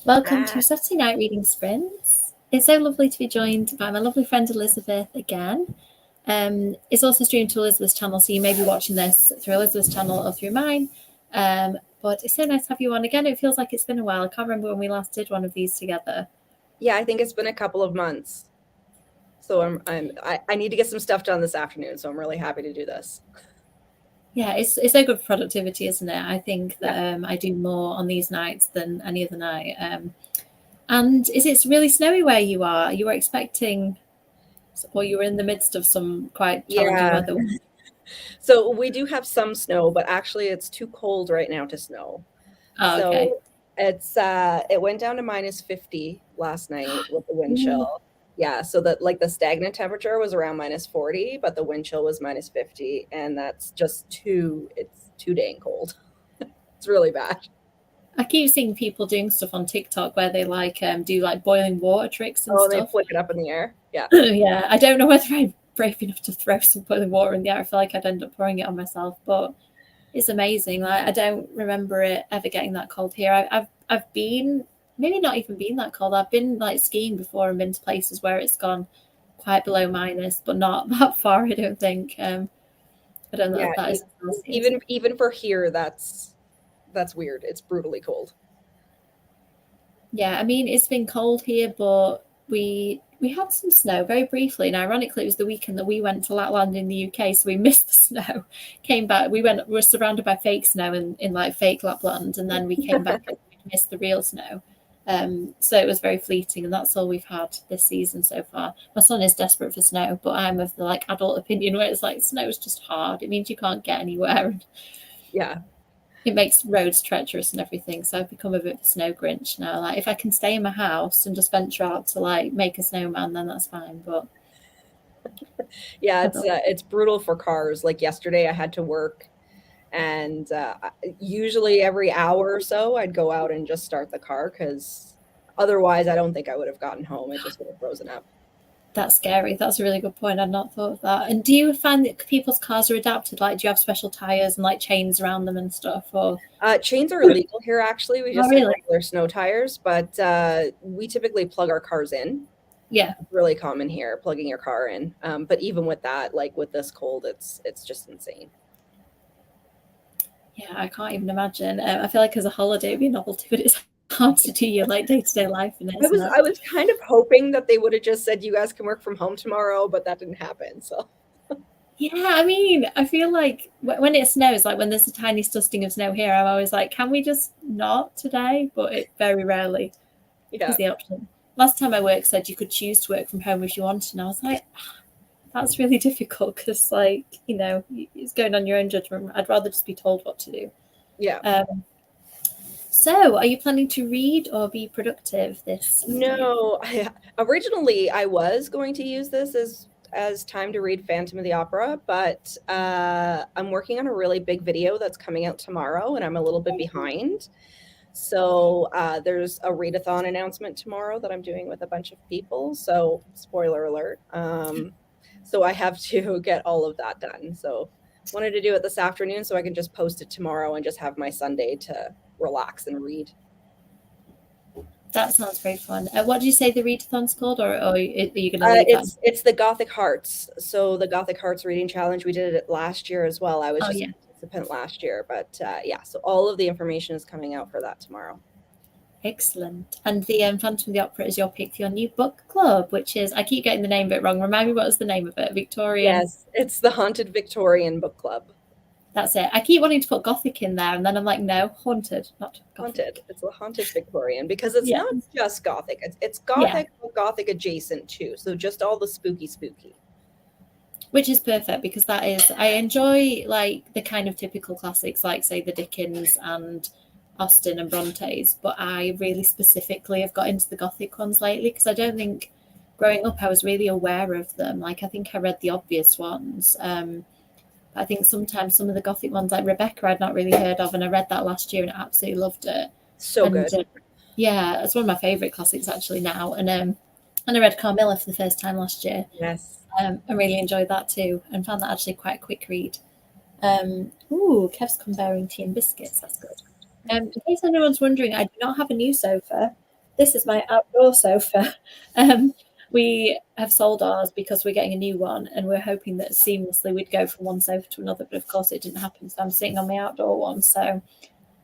Welcome Ah, to Saturday Night Reading Sprints. It's so lovely to be joined by my lovely friend Elizabeth again. It's also streamed to Elizabeth's channel, so you may be watching this through Elizabeth's channel or through mine. But it's so nice to have you on again. It feels like it's been a while. I can't remember when we last did one of these together. yeah, I think it's been a couple of months. So I need to get some stuff done this afternoon, so I'm really happy to do this. Yeah, it's so good for productivity, isn't it? I think Yeah. that I do more on these nights than any other night. And is it really snowy where you are? You were expecting, or you were in the midst of some quite challenging Yeah. weather? So we do have some snow, but actually it's too cold right now to snow. Oh, okay. So it went down to -50 last night with the wind Ooh. chill. Yeah, so that like the stagnant temperature was around -40, but the wind chill was -50, and that's just it's too dang cold. It's really bad. I keep seeing people doing stuff on TikTok where they do like boiling water tricks and Oh, and they stuff. flick it up in the air. Yeah. Yeah, I don't know whether I'm brave enough to throw some boiling water in the air. I feel like I'd end up pouring it on myself, but it's amazing. Like I don't remember it ever getting that cold here. I've been maybe not even been that cold. I've been like skiing before and been to places where it's gone quite below minus, but not that far. I don't think. I don't know Yeah, if that is Celsius. even for here, that's weird. It's brutally cold. Yeah, I mean it's been cold here, but we had some snow very briefly, and ironically, it was the weekend that we went to Lapland in the UK, so we missed the snow. Came back, we were surrounded by fake snow in like fake Lapland, and then we came back and we missed the real snow. So it was very fleeting, and that's all we've had this season so far. My son is desperate for snow, but I'm of the like adult opinion where it's like snow is just hard. It means you can't get anywhere, and Yeah. it makes roads treacherous and everything. So I've become a bit of a snow Grinch now. Like if I can stay in my house and just venture out to like make a snowman, then that's fine. But Yeah, I don't. it's brutal for cars. Like yesterday I had to work and usually every hour or so I'd go out and just start the car cuz otherwise I don't think I would have gotten home. It just would have frozen up. That's scary. That's a really good point. I'd not thought of that. And do you find that people's cars are adapted? Like, do you have special tires and like chains around them and stuff? Or Chains are illegal here actually. We oh, just have really? regular snow tires, but we typically plug our cars in. Yeah, Really common here, plugging your car in. But even with that, like with this cold, it's just insane. yeah. I can't even imagine. I feel like as a holiday it'd be a novelty, but it's hard to do your like day to day life in it, I isn't was it? I was kind of hoping that they would have just said you guys can work from home tomorrow, but that didn't happen. So Yeah, I mean, I feel like when it snows, like when there's a tiny dusting of snow here, I'm always like, can we just not today? But it very rarely is yeah, the option. Last time I worked said you could choose to work from home if you wanted, and I was like, that's really difficult because, like, it's going on your own judgment. I'd rather just be told what to do. yeah. Um, so, are you planning to read or be productive this afternoon? No, originally I was going to use this as time to read Phantom of the Opera, but I'm working on a really big video that's coming out tomorrow, and I'm a little bit behind. So there's a readathon announcement tomorrow that I'm doing with a bunch of people. So spoiler alert. So I have to get all of that done. So wanted to do it this afternoon so I can just post it tomorrow and just have my Sunday to relax and read. That sounds very fun. What did you say the readathon's called, or are you going to leave that? It's the Gothic Hearts. So the Gothic Hearts reading challenge, we did it last year as well. I was Oh, just yeah. a participant last year, but yeah. So all of the information is coming out for that tomorrow. Excellent. And the Phantom of the Opera is your pick for your new book club, which is, I keep getting the name bit wrong. Remind me what was the name of it? Victorian. Yes, it's the Haunted Victorian Book Club. That's it. I keep wanting to put Gothic in there, and then I'm like, no, haunted, not Haunted. Gothic. It's the Haunted Victorian because it's Yeah. not just Gothic. It's Yeah. Gothic, but Gothic adjacent too. So just all the spooky. Which is perfect because that is, I enjoy like the kind of typical classics, like, say, the Dickens and Austen and Bronte's, but I really specifically have got into the Gothic ones lately because I don't think growing up I was really aware of them. Like, I think I read the obvious ones. I think sometimes some of the Gothic ones, like Rebecca, I'd not really heard of, and I read that last year and absolutely loved it. So And good. yeah, it's one of my favourite classics actually now. And I read Carmilla for the first time last year. Yes. I really enjoyed that too, and found that actually quite a quick read. Ooh, Kev's come bearing tea and biscuits. That's good. In case anyone's wondering, I do not have a new sofa. this is my outdoor sofa. We have sold ours because we're getting a new one, and we're hoping that seamlessly we'd go from one sofa to another, but of course it didn't happen. So I'm sitting on my outdoor one. So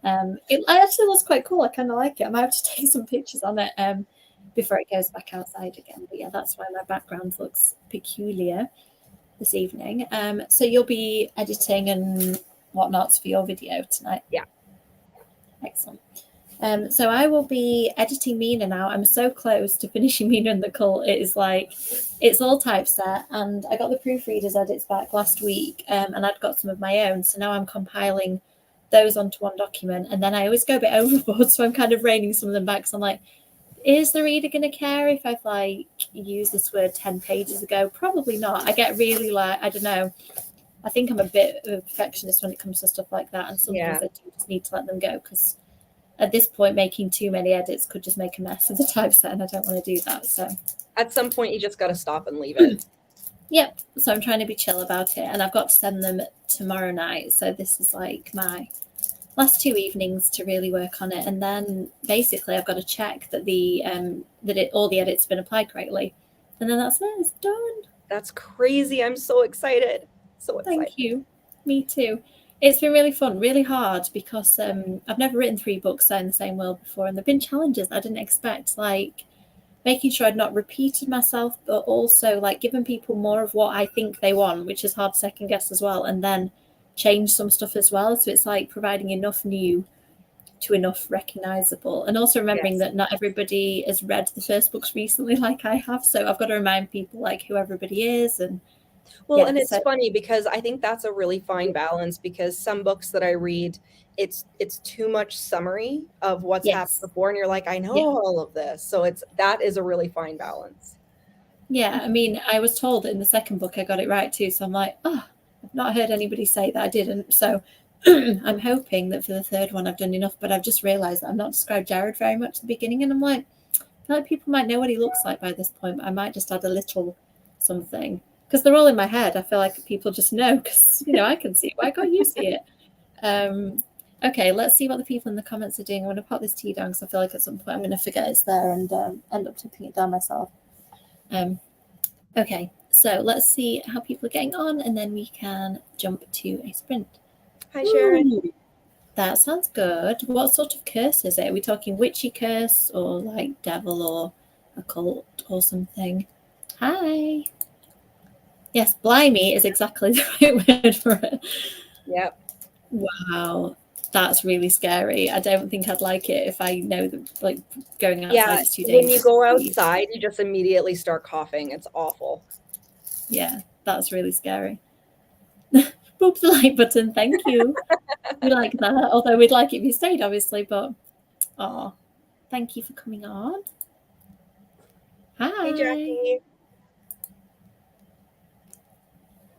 it actually looks quite cool. I kind of like it. I might have to take some pictures on it before it goes back outside again. But yeah, that's why my background looks peculiar this evening. So you'll be editing and whatnots for your video tonight? Yeah. Excellent. So I will be editing Mina now. I'm so close to finishing Mina and the Cult. It is like, it's all typeset, and I got the proofreaders edits back last week, and I'd got some of my own. So now I'm compiling those onto one document, and then I always go a bit overboard. So I'm kind of reining some of them back. So I'm like, is the reader going to care if I've like used this word 10 pages ago? Probably not. I get really like, I don't know. I think I'm a bit of a perfectionist when it comes to stuff like that. And sometimes I do just need to let them go, because at this point, making too many edits could just make a mess of the typeset, and I don't want to do that. So at some point, you just got to stop and leave it. Yep. So I'm trying to be chill about it, and I've got to send them tomorrow night. So this is like my last 2 evenings to really work on it, and then basically I've got to check that all the edits have been applied correctly, and then that's it. It's done. That's crazy. I'm so excited. So excited. Thank you. Me too. It's been really fun, really hard, because I've never written 3 books set in the same world before, and there've been challenges I didn't expect, like making sure I'd not repeated myself, but also like giving people more of what I think they want, which is hard to second guess as well, and then change some stuff as well. So it's like providing enough new to enough recognizable, and also remembering that not everybody has read the first books recently like I have. So I've got to remind people like who everybody is. And and it's funny because I think that's a really fine balance, because some books that I read, it's too much summary of what's happened before, and you're like, I know all of this. So that is a really fine balance. Yeah, I mean, I was told that in the second book I got it right too. So I'm like, I've not heard anybody say that I didn't. So I'm hoping that for the third one I've done enough, but I've just realized that I've not described Jared very much at the beginning, and I'm like, I feel like people might know what he looks like by this point, but I might just add a little something, because they're all in my head. I feel like people just know, because I can see it. Why can't you see it? Okay, let's see what the people in the comments are doing. I'm going to pop this tea down, because I feel like at some point I'm going to forget it's there and end up tipping it down myself. Okay, so let's see how people are getting on, and then we can jump to a sprint. Hi, Sharon. Ooh, that sounds good. What sort of curse is it? Are we talking witchy curse, or like devil or occult or something? Hi. Yes, blimey is exactly the right word for it. Yep. Wow, that's really scary. I don't think I'd like it if I know that, like, going outside is too dangerous. When you go outside, you just immediately start coughing. It's awful. Yeah, that's really scary. Boop the like button, thank you. We like that, although we'd like it if you stayed, obviously, but thank you for coming on. Hi. Hey, Jackie.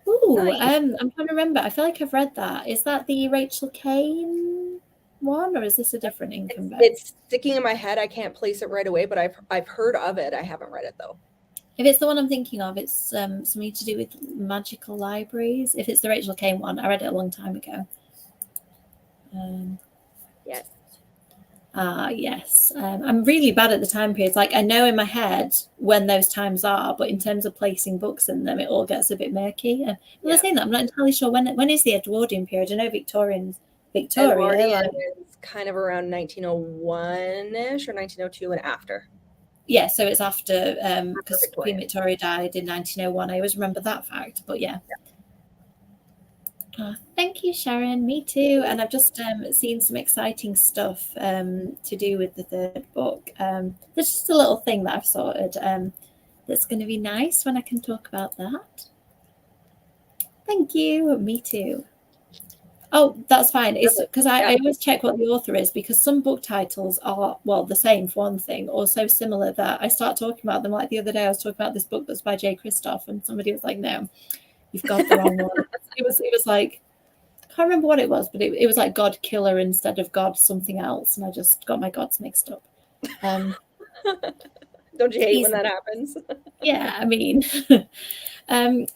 Ooh, I'm trying to remember. I feel like I've read that. Is that the Rachel Kane one, or is this a different incumbent? It's sticking in my head. I can't place it right away, but I've heard of it. I haven't read it though. If it's the one I'm thinking of, it's something to do with magical libraries. If it's the Rachel Kane one, I read it a long time ago. Yes. Yes. I'm really bad at the time periods. Like, I know in my head when those times are, but in terms of placing books in them, it all gets a bit murky. And I'm saying that, I'm not entirely sure when is the Edwardian period. I know Victoria is kind of around 1901-ish or 1902 and after. Yeah, so it's after, because Queen Victoria died in 1901. I always remember that fact, but yeah. Thank you, Sharon. Me too. And I've just seen some exciting stuff to do with the third book. There's just a little thing that I've sorted that's going to be nice when I can talk about that. Thank you. Me too. Oh, that's fine. It's because I always check what the author is, because some book titles are, well, the same for one thing, or so similar that I start talking about them. Like the other day, I was talking about this book that's by Jay Kristoff, and somebody was like, "No, you've got the wrong one." It was like, I can't remember what it was, but it was like God Killer instead of God something else, and I just got my gods mixed up. Don't you hate when that happens? Yeah, I mean.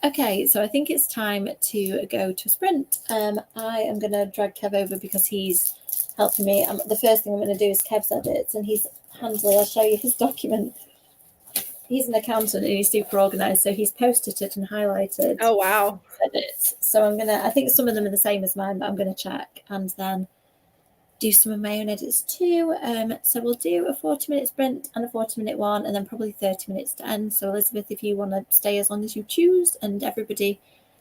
Okay, so I think it's time to go to sprint. I am going to drag Kev over because he's helping me. The first thing I'm going to do is Kev's edits, and he's handily. I'll show you his document. He's an accountant and he's super organized, so he's posted it and highlighted. Oh wow! Edits. So I'm gonna. I think some of them are the same as mine, but I'm gonna check and then do some of my own edits too. So we'll do a 40-minute sprint and a 40-minute one, and then probably 30 minutes to end. So Elizabeth, if you want to stay as long as you choose, and everybody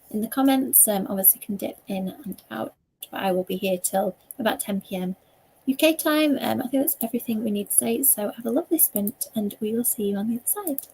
in the comments, obviously can dip in and out. But I will be here till about 10 p.m. UK time. I think that's everything we need to say. So have a lovely sprint, and we will see you on the other side.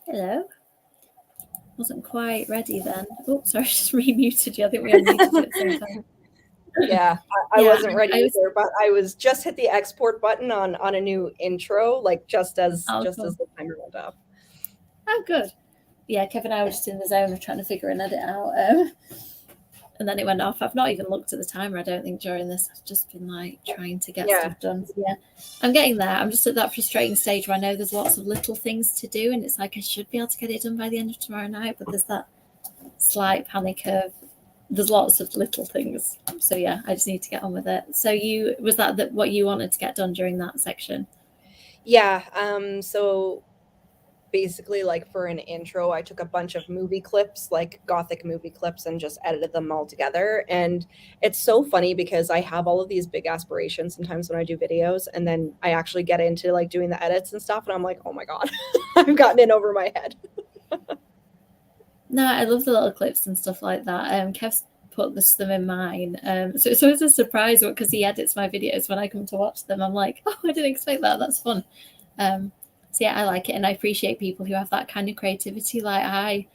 Hello. Wasn't quite ready then. Oh, sorry, just remuted you. I think we unmuted you at the same time. Yeah, I Yeah, wasn't ready either, but I was just hit the export button on a new intro, like just as cool. the timer went off. Oh, good. Yeah, Kevin and I were just in the zone of trying to figure an edit out. And then it went off. I've not even looked at the timer, I don't think, during this. I've just been like trying to get stuff done. So, yeah, I'm getting there. I'm just at that frustrating stage where I know there's lots of little things to do, and it's like I should be able to get it done by the end of tomorrow night, but there's that slight panic of there's lots of little things. So yeah, I just need to get on with it. So was that what you wanted to get done during that section? Yeah. So basically, like for an intro, I took a bunch of movie clips, like gothic movie clips, and just edited them all together. And it's so funny because I have all of these big aspirations sometimes when I do videos, and then I actually get into like doing the edits and stuff, and I'm like, oh my god, I've gotten in over my head. No, I love the little clips and stuff like that. Kev's put them in mine. So it's always a surprise because he edits my videos when I come to watch them. I'm like, oh, I didn't expect that. That's fun. So yeah, I like it, and I appreciate people who have that kind of creativity. Like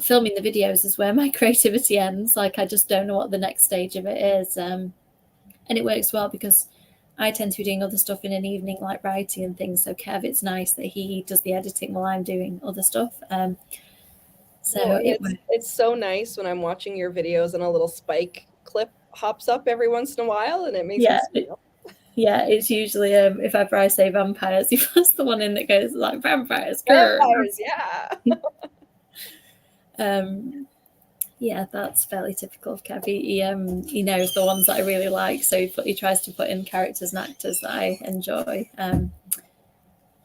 filming the videos is where my creativity ends. Like I just don't know what the next stage of it is. And it works well because I tend to be doing other stuff in an evening, like writing and things. So Kev, it's nice that he does the editing while I'm doing other stuff. So it's so nice when I'm watching your videos and a little Spike clip hops up every once in a while, and it makes me smile. Yeah, it's usually if I say vampires, he puts the one in that goes like vampires. Vampires, yeah. Yeah, that's fairly typical of Kev. He knows the ones that I really like, so he tries to put in characters and actors that I enjoy. And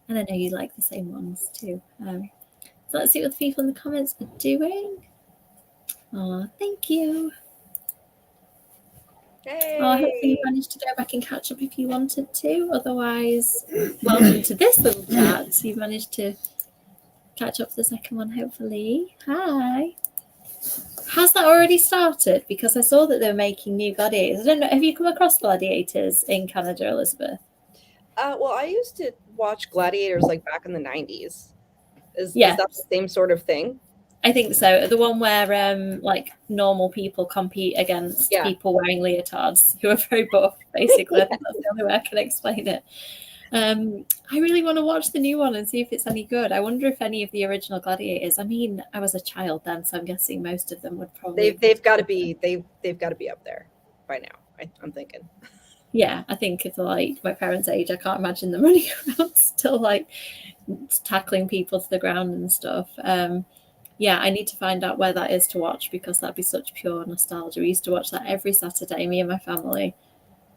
I know you like the same ones too. So let's see what the people in the comments are doing. Oh, thank you. Hey. Hopefully you managed to go back and catch up if you wanted to. Otherwise, welcome to this little chat. So you've managed to catch up for the second one, hopefully. Hi. Has that already started? Because I saw that they were making new gladiators. I don't know. Have you come across gladiators in Canada, Elizabeth? Well, I used to watch gladiators like back in the 90s. Is that the same sort of thing? I think so. The one where like normal people compete against people wearing leotards who are very buff, basically. I think that's the only way I can explain it. I really want to watch the new one and see if it's any good. I wonder if any of the original gladiators. I mean, I was a child then, so I'm guessing most of them would probably. They've got to be up there by now. I'm thinking. Yeah, I think if they're like my parents' age, I can't imagine them running around still like tackling people to the ground and stuff. Yeah, I need to find out where that is to watch because that'd be such pure nostalgia. We used to watch that every Saturday, me and my family.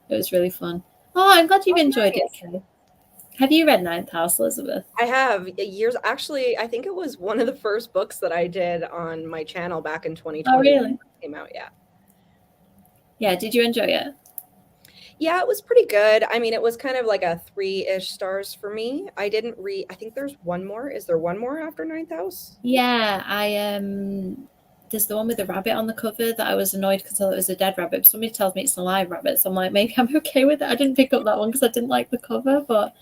It was really fun. Oh, I'm glad you've enjoyed it, Kay. Have you read Ninth House, Elizabeth? I have years. Actually, I think it was one of the first books that I did on my channel back in 2020. Oh, really? It came out, yeah. Yeah, did you enjoy it? Yeah, it was pretty good. I mean, it was kind of like a 3-ish stars for me. I didn't read. I think there's one more. Is there one more after Ninth House? Yeah, there's the one with the rabbit on the cover that I was annoyed because I thought it was a dead rabbit. But somebody tells me it's a live rabbit, so I'm like, maybe I'm okay with it. I didn't pick up that one because I didn't like the cover, but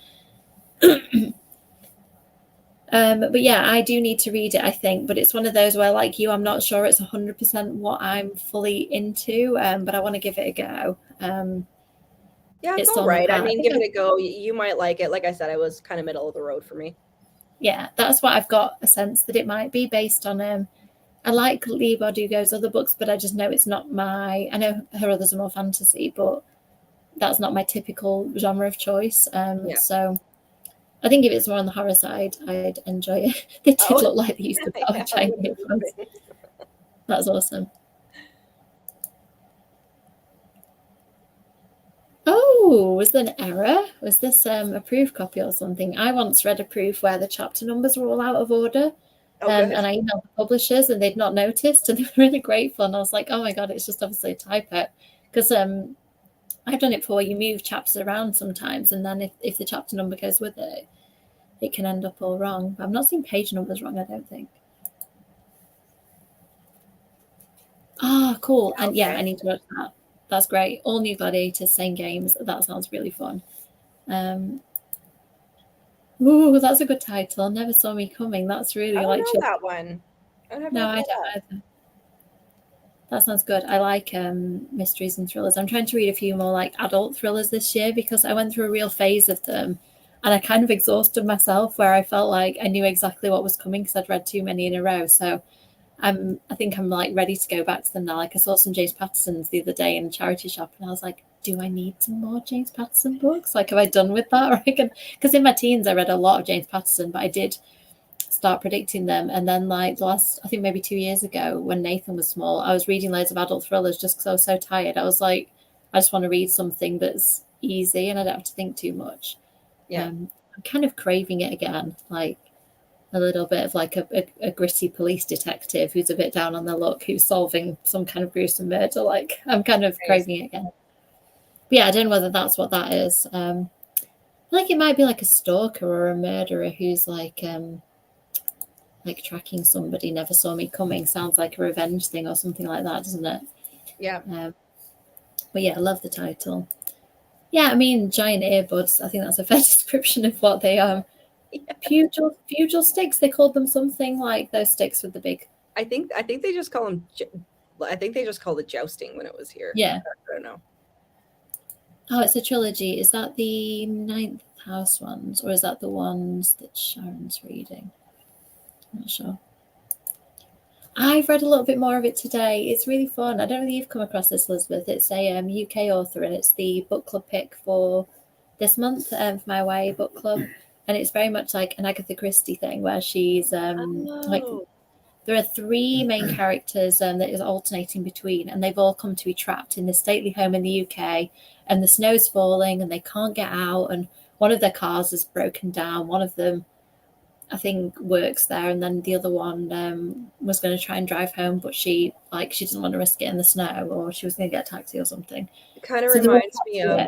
but yeah, I do need to read it, I think. But it's one of those where, like you, I'm not sure it's 100% what I'm fully into, but I want to give it a go. Yeah, it's all right. I mean, give it a go. You might like it. Like I said, it was kind of middle of the road for me. Yeah, that's what I've got a sense that it might be based on. I like Leigh Bardugo's other books, but I just know it's not my. I know her others are more fantasy, but that's not my typical genre of choice. So I think if it's more on the horror side, I'd enjoy it. They did look like they used to power Chinese ones. That's awesome. Oh, was there an error? Was this a proof copy or something? I once read a proof where the chapter numbers were all out of order. And I emailed the publishers and they'd not noticed and they were really grateful. And I was like, oh my God, it's just obviously a typo. Because I've done it before. You move chapters around sometimes. And then if the chapter number goes with it, it can end up all wrong. But I've not seen page numbers wrong, I don't think. Ah, cool. And yeah, I need to watch that. That's great. All new gladiators, same games. That sounds really fun. Ooh, that's a good title. Never Saw Me Coming. That's really I don't like know that one. I have No, not I read don't that. either. That sounds good. I like mysteries and thrillers. I'm trying to read a few more like adult thrillers this year because I went through a real phase of them and I kind of exhausted myself where I felt like I knew exactly what was coming because I'd read too many in a row. So I think I'm like ready to go back to them now. Like I saw some James Patterson's the other day in a charity shop and I was like, do I need some more James Patterson books? Like have I done with that? Or I can, because in my teens I read a lot of James Patterson, but I did start predicting them. And then like the last, I think maybe 2 years ago when Nathan was small, I was reading loads of adult thrillers just because I was so tired. I was like, I just want to read something that's easy and I don't have to think too much. Yeah. I'm kind of craving it again, like a little bit of like a gritty police detective who's a bit down on their luck, who's solving some kind of gruesome murder. Like I'm kind of craving it again. But yeah, I don't know whether that's what that is. Like it might be like a stalker or a murderer who's like tracking somebody. Never Saw Me Coming sounds like a revenge thing or something like that, doesn't it? Yeah. But yeah, I love the title. Yeah, I mean, giant earbuds. I think that's a fair description of what they are. Yeah. Pugil sticks. They called them something like those sticks with the big. I think they just call them. I think they just called it jousting when it was here. Yeah. I don't know. Oh, it's a trilogy. Is that the Ninth House ones, or is that the ones that Sharon's reading? I'm not sure. I've read a little bit more of it today. It's really fun. I don't know if you've come across this, Elizabeth. It's a UK author, and it's the book club pick for this month for my YA book club. And it's very much like an Agatha Christie thing, where she's like there are three main characters that is alternating between, and they've all come to be trapped in this stately home in the UK, and the snow's falling, and they can't get out, and one of their cars is broken down. One of them, I think, works there, and then the other one was going to try and drive home, but she doesn't want to risk it in the snow, or she was going to get a taxi or something. It kind of reminds me of.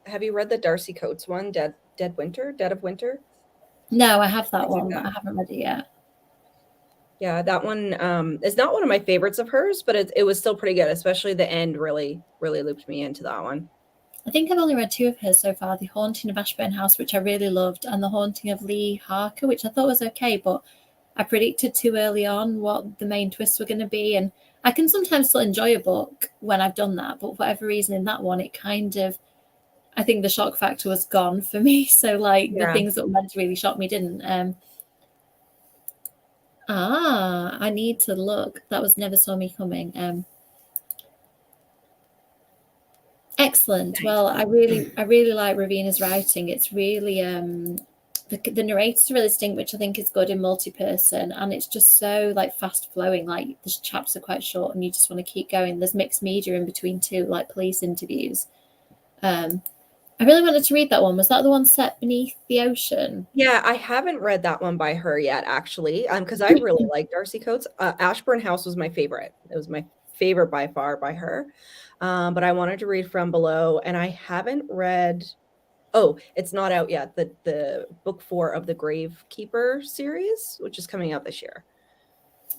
Have you read the Darcy Coates one, Dead of Winter? No, I have that one, but I haven't read it yet. Yeah, that one is not one of my favorites of hers, but it was still pretty good, especially the end really looped me into that one. I think I've only read two of hers so far, The Haunting of Ashburn House, which I really loved, and The Haunting of Lee Harker, which I thought was okay, but I predicted too early on what the main twists were going to be. And I can sometimes still enjoy a book when I've done that, but for whatever reason in that one, it kind of, I think the shock factor was gone for me. So like the things that were meant to really shock me didn't. I need to look. That was Never Saw Me Coming. Excellent. Well, I really like Ravina's writing. It's really the narrator's really distinct, which I think is good in multi-person, and it's just so like fast flowing. Like the chapters are quite short, and you just want to keep going. There's mixed media in between too, like police interviews. I really wanted to read that one. Was that the one set beneath the ocean? Yeah, I haven't read that one by her yet, actually, because I really like Darcy Coates. Ashburn House was my favorite. It was my favorite by far by her. But I wanted to read From Below, and I haven't read. Oh, it's not out yet. The book 4 of the Gravekeeper series, which is coming out this year.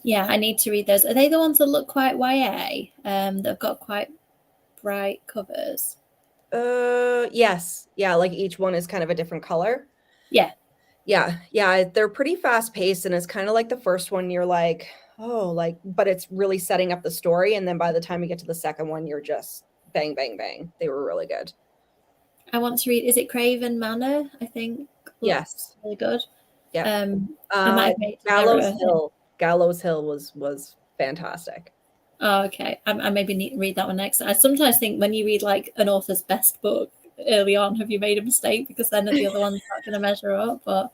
Yeah, I need to read those. Are they the ones that look quite YA? They've got quite bright covers. Yes. Yeah, like each one is kind of a different color. Yeah. Yeah, they're pretty fast paced, and it's kind of like the first one you're like, oh, like, but it's really setting up the story, and then by the time you get to the second one, you're just bang, bang, bang. They were really good. I want to read, is it Craven Manor? I think. Yes. Really good. Yeah. I might have made Gallows Hill was fantastic. Oh, okay. I maybe need to read that one next. I sometimes think when you read like an author's best book early on, have you made a mistake? Because then the other one's not going to measure up. But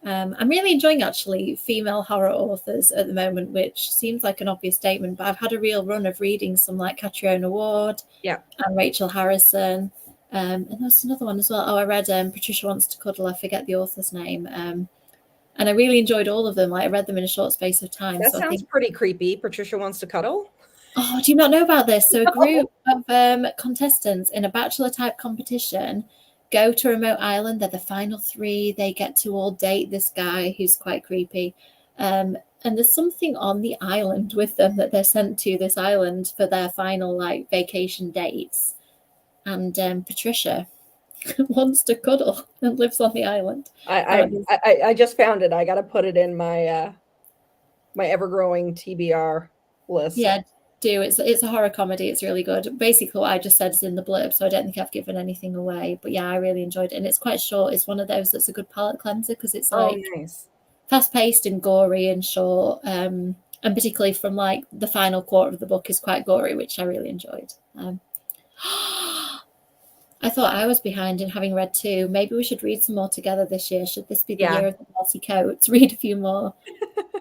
I'm really enjoying actually female horror authors at the moment, which seems like an obvious statement, but I've had a real run of reading some like Catriona Ward, and Rachel Harrison. And there's another one as well. Oh, I read Patricia Wants to Cuddle. I forget the author's name. And I really enjoyed all of them. Like I read them in a short space of time. That sounds pretty creepy. Patricia Wants to Cuddle. Oh, do you not know about this? So a group of contestants in a bachelor type competition go to a remote island. They're the final 3. They get to all date this guy who's quite creepy. And there's something on the island with them that they're sent to this island for their final like vacation dates. And Patricia wants to cuddle and lives on the island. I just found it. I got to put it in my my ever-growing TBR list. Yeah, do. It's a horror comedy. It's really good. Basically, what I just said is in the blurb, so I don't think I've given anything away. But yeah, I really enjoyed it, and it's quite short. It's one of those that's a good palate cleanser because it's like nice. fast-paced and gory and short. And particularly from like the final quarter of the book is quite gory, which I really enjoyed. I thought I was behind in having read 2. Maybe we should read some more together this year. Should this be the year of the Mossy Coats? Read a few more.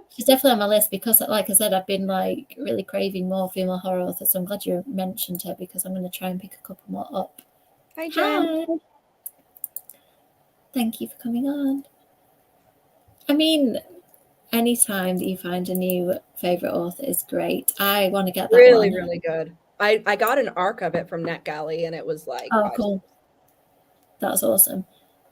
She's definitely on my list because, like I said, I've been like really craving more female horror authors. So I'm glad you mentioned her because I'm going to try and pick a couple more up. Hi, Jen. Hi. Thank you for coming on. I mean, anytime that you find a new favorite author is great. I want to get that really, one. really good. I got an arc of it from NetGalley, and it was like, oh, cool. That's awesome.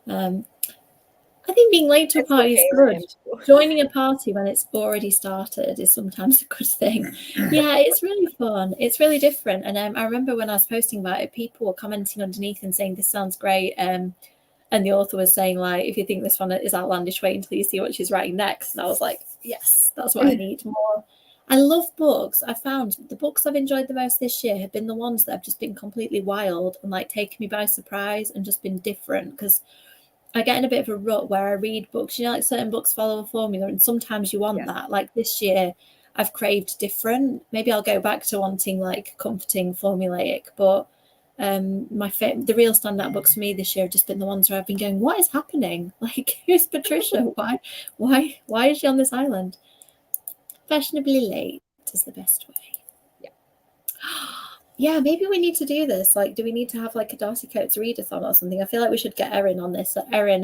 I think being late to a party is good. Joining a party when it's already started is sometimes a good thing. Yeah, it's really fun. It's really different. And I remember when I was posting about it, people were commenting underneath and saying, this sounds great. And the author was saying, like, if you think this one is outlandish, wait until you see what she's writing next. And I was like, yes, that's what I need more. I love books. I found the books I've enjoyed the most this year have been the ones that have just been completely wild and like taken me by surprise and just been different, because I get in a bit of a rut where I read books, like certain books follow a formula, and sometimes you want that. Like this year, I've craved different. Maybe I'll go back to wanting like comforting, formulaic. But the real standout books for me this year have just been the ones where I've been going, what is happening? Like, who's Patricia? Why is she on this island? Fashionably late is the best way. Yeah, maybe we need to do this. Like, do we need to have like a Darcy Coates readathon or something? I feel like we should get Erin on this. Erin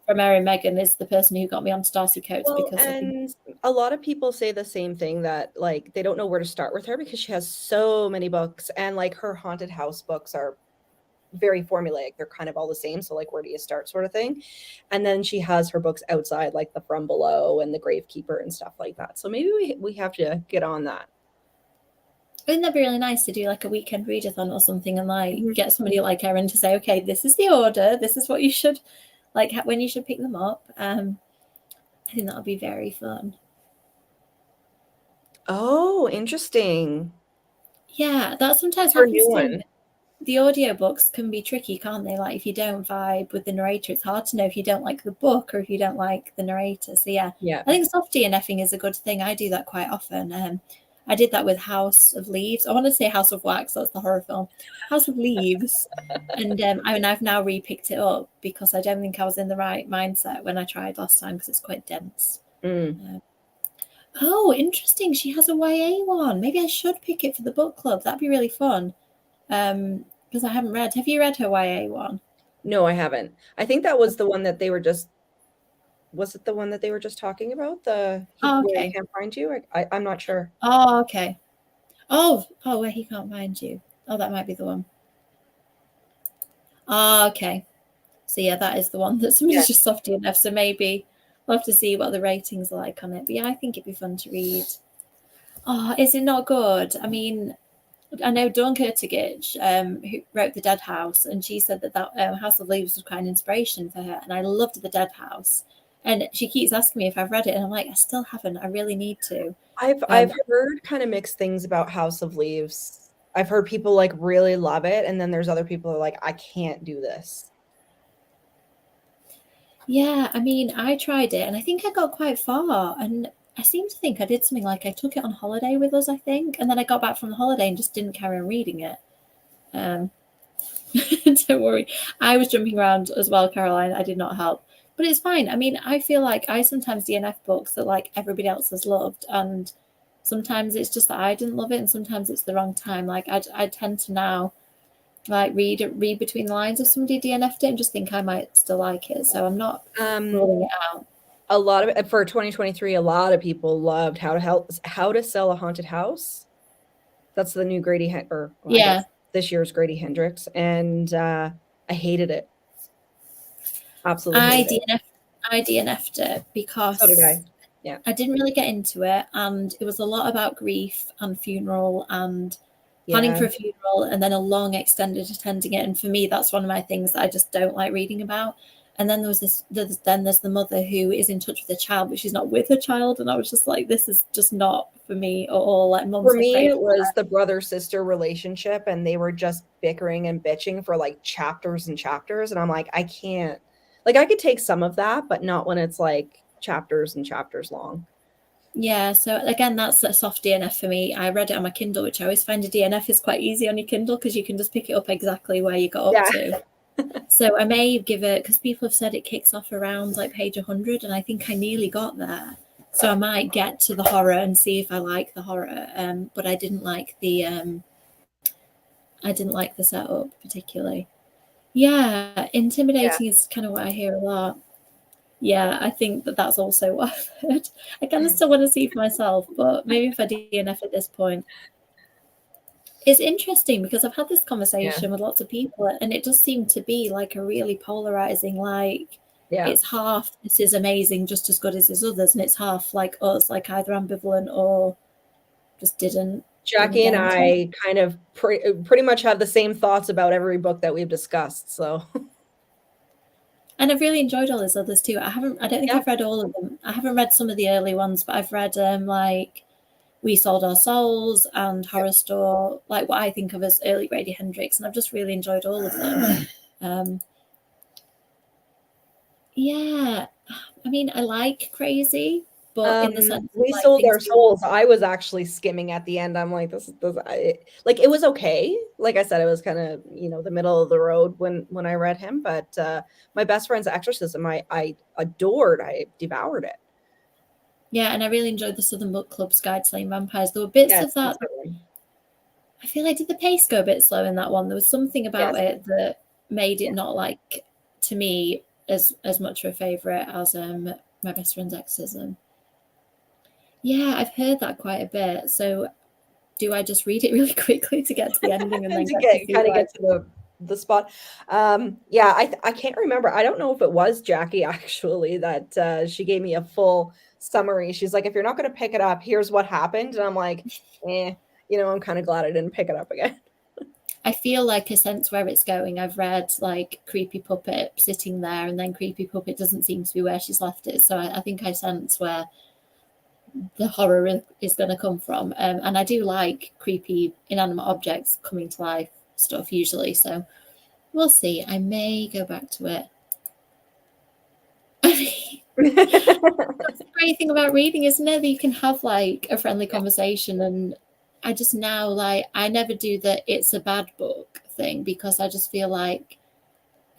from Erin Megan is the person who got me onto Darcy Coates. And a lot of people say the same thing, that like they don't know where to start with her because she has so many books, and like her haunted house books are very formulaic. They're kind of all the same. So like, where do you start, sort of thing. And then she has her books outside, like the From Below and the Gravekeeper and stuff like that. So maybe we have to get on that. Wouldn't that be really nice to do like a weekend readathon or something, and like get somebody like Erin to say, okay, this is the order, this is what you should like when you should pick them up. I think that would be very fun. Oh, interesting. Yeah, that sometimes happens too. The audiobooks can be tricky, can't they? Like if you don't vibe with the narrator, it's hard to know if you don't like the book or if you don't like the narrator. So yeah. I think soft DNFing is a good thing. I do that quite often. I did that with House of Leaves. I want to say House of Wax. That's the horror film. House of Leaves. And I've now re-picked it up because I don't think I was in the right mindset when I tried last time because it's quite dense. Oh, interesting. She has a YA one. Maybe I should pick it for the book club. That'd be really fun. Because I haven't read. Have you read her YA one? No, I haven't. I think that was the one that they were just... Was it the one that they were just talking about? Where he can't find you? I'm not sure. Oh, okay. Oh, where he can't find you. Oh, that might be the one. Oh, okay. So yeah, that is the one that somebody's just soft enough. So maybe we'll have to see what the ratings are like on it. But yeah, I think it'd be fun to read. Oh, is it not good? I mean, I know Dawn Kurtagich, who wrote The Dead House, and she said that House of Leaves was quite an inspiration for her. And I loved The Dead House. And she keeps asking me if I've read it, and I'm like, I still haven't. I really need to. I've heard kind of mixed things about House of Leaves. I've heard people like really love it, and then there's other people who are like, I can't do this. Yeah, I mean, I tried it, and I think I got quite far. And I seem to think I did something like I took it on holiday with us, I think, and then I got back from the holiday and just didn't carry on reading it. Don't worry, I was jumping around as well, Caroline. I did not help. But it's fine. I mean, I feel like I sometimes DNF books that like everybody else has loved, and sometimes it's just that I didn't love it, and sometimes it's the wrong time. Like I tend to now like read between the lines if somebody DNF'd it and just think I might still like it. So I'm not ruling it out. A lot of for 2023, a lot of people loved How to Sell a Haunted House. That's the new Grady this year's Grady Hendrix, and I hated it. Absolutely. I DNF'd it because so did I. Yeah. I didn't really get into it, and it was a lot about grief and funeral, and planning Yeah. for a funeral, and then a long extended attending it. And for me, that's one of my things that I just don't like reading about. And then there's the mother who is in touch with the child, but she's not with her child. And I was just like, this is just not for me at all. Like, mum For said, me, pray it for her. was the brother-sister relationship, and they were just bickering and bitching for like chapters and chapters. And I'm like, I can't, like, I could take some of that, but not when it's like chapters and chapters long. Yeah, so again, that's a soft DNF for me. I read it on my Kindle, which I always find a DNF is quite easy on your Kindle because you can just pick it up exactly where you got up Yeah. to. So I may give it, because people have said it kicks off around like page 100, and I think I nearly got there. So I might get to the horror and see if I like the horror. But I didn't like the setup particularly. Yeah, intimidating is kind of what I hear a lot. Yeah, I think that's also what I've heard. I kind of still want to see for myself, but maybe if I DNF at this point. It's interesting because I've had this conversation with lots of people, and it does seem to be like a really polarizing, like, Yeah. it's half this is amazing, just as good as his others, and it's half like us, like either ambivalent or just didn't. Jackie and I kind of pretty much have the same thoughts about every book that we've discussed. So, and I've really enjoyed all his others too. I don't think I've read all of them. I haven't read some of the early ones, but I've read like We Sold Our Souls and Horror Store, like what I think of as early Grady Hendrix, and I've just really enjoyed all of them. Yeah, I mean, I like Crazy, but in the sense We like, Sold Our Souls, I was actually skimming at the end. I'm like, like, it was okay. Like I said, it was kind of, the middle of the road when I read him, but My Best Friend's Exorcism, I adored. I devoured it. Yeah, and I really enjoyed the Southern Book Club's Guide to Slaying Vampires. There were bits of that. I feel like, did the pace go a bit slow in that one? There was something about it that made it not, like, to me, as much of a favourite as My Best Friend's Exorcism. Yeah, I've heard that quite a bit. So do I just read it really quickly to get to the ending and then get to the spot? Yeah, I can't remember. I don't know if it was Jackie actually that she gave me a full summary. She's like, if you're not going to pick it up, here's what happened. And I'm like, I'm kind of glad I didn't pick it up again. I feel like a sense where it's going. I've read like Creepy Puppet sitting there, and then Creepy Puppet doesn't seem to be where she's left it. So I think I sense where the horror is going to come from. And I do like creepy inanimate objects coming to life stuff usually. So we'll see. I may go back to it. That's the great thing about reading, isn't it? That you can have like a friendly conversation. And I just now, like, I never do the it's a bad book thing, because I just feel like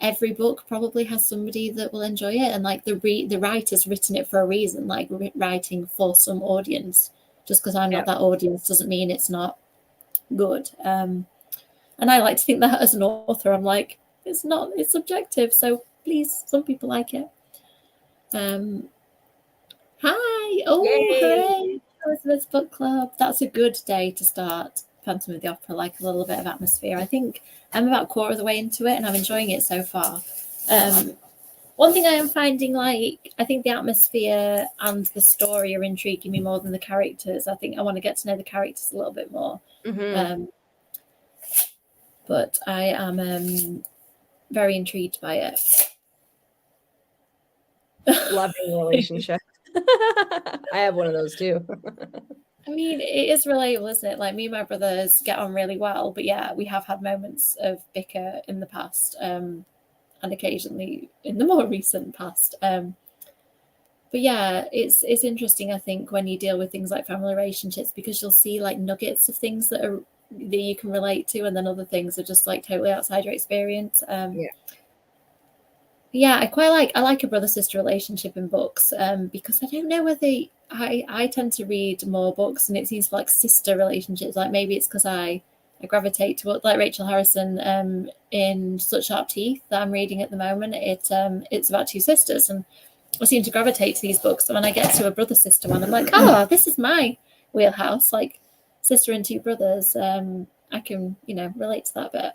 every book probably has somebody that will enjoy it, and like the writer's written it for a reason, like writing for some audience. Just because I'm not that audience doesn't mean it's not good. And I like to think that as an author, I'm like, it's subjective, so please, some people like it. Hi. Hooray, Elizabeth's book club. That's a good day to start Phantom of the Opera, like a little bit of atmosphere. I think I'm about a quarter of the way into it and I'm enjoying it so far. One thing I am finding, like, I think the atmosphere and the story are intriguing me more than the characters. I think I want to get to know the characters a little bit more. But I am very intrigued by it. Loving relationship. I have one of those too. I mean, it is relatable, isn't it? Like, me and my brothers get on really well, but yeah, we have had moments of bicker in the past, and occasionally in the more recent past. But yeah, it's interesting, I think, when you deal with things like family relationships, because you'll see like nuggets of things that you can relate to, and then other things are just like totally outside your experience. Yeah, I like a brother-sister relationship in books, because I don't know whether I tend to read more books, and it seems like sister relationships. Like, maybe it's because I gravitate to, like, Rachel Harrison in Such Sharp Teeth that I'm reading at the moment. It's about two sisters, and I seem to gravitate to these books. So when I get to a brother-sister one, I'm like, oh, this is my wheelhouse, like sister and two brothers. I can, relate to that bit.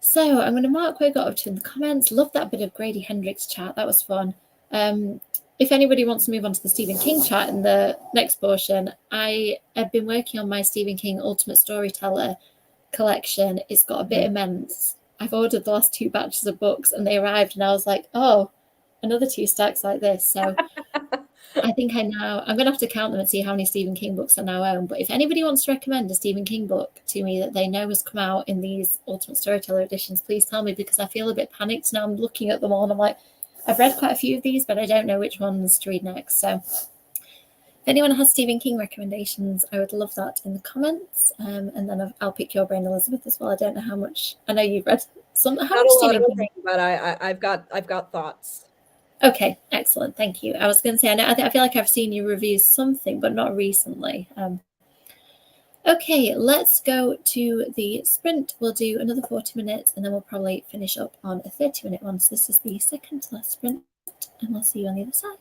So I'm going to mark where we got up to in the comments. Love that bit of Grady Hendrix chat. That was fun. if anybody wants to move on to the Stephen King chat in the next portion, I have been working on my Stephen King Ultimate Storyteller collection. It's got a bit immense. I've ordered the last 2 batches of books and they arrived, and I was like, oh, another 2 stacks like this. So I think I'm going to have to count them and see how many Stephen King books I now own. But if anybody wants to recommend a Stephen King book to me that they know has come out in these Ultimate Storyteller editions, please tell me, because I feel a bit panicked now. I'm looking at them all and I'm like, I've read quite a few of these, but I don't know which ones to read next. So if anyone has Stephen King recommendations, I would love that in the comments. And then I'll pick your brain, Elizabeth, as well. I don't know how much. I know you've read some. How Not much a lot Stephen of King? things, but I've got thoughts. Okay, excellent. Thank you. I was going to say, I feel like I've seen you review something, but not recently. Okay, let's go to the sprint. We'll do another 40 minutes and then we'll probably finish up on a 30-minute one. So this is the second to last sprint, and we'll see you on the other side.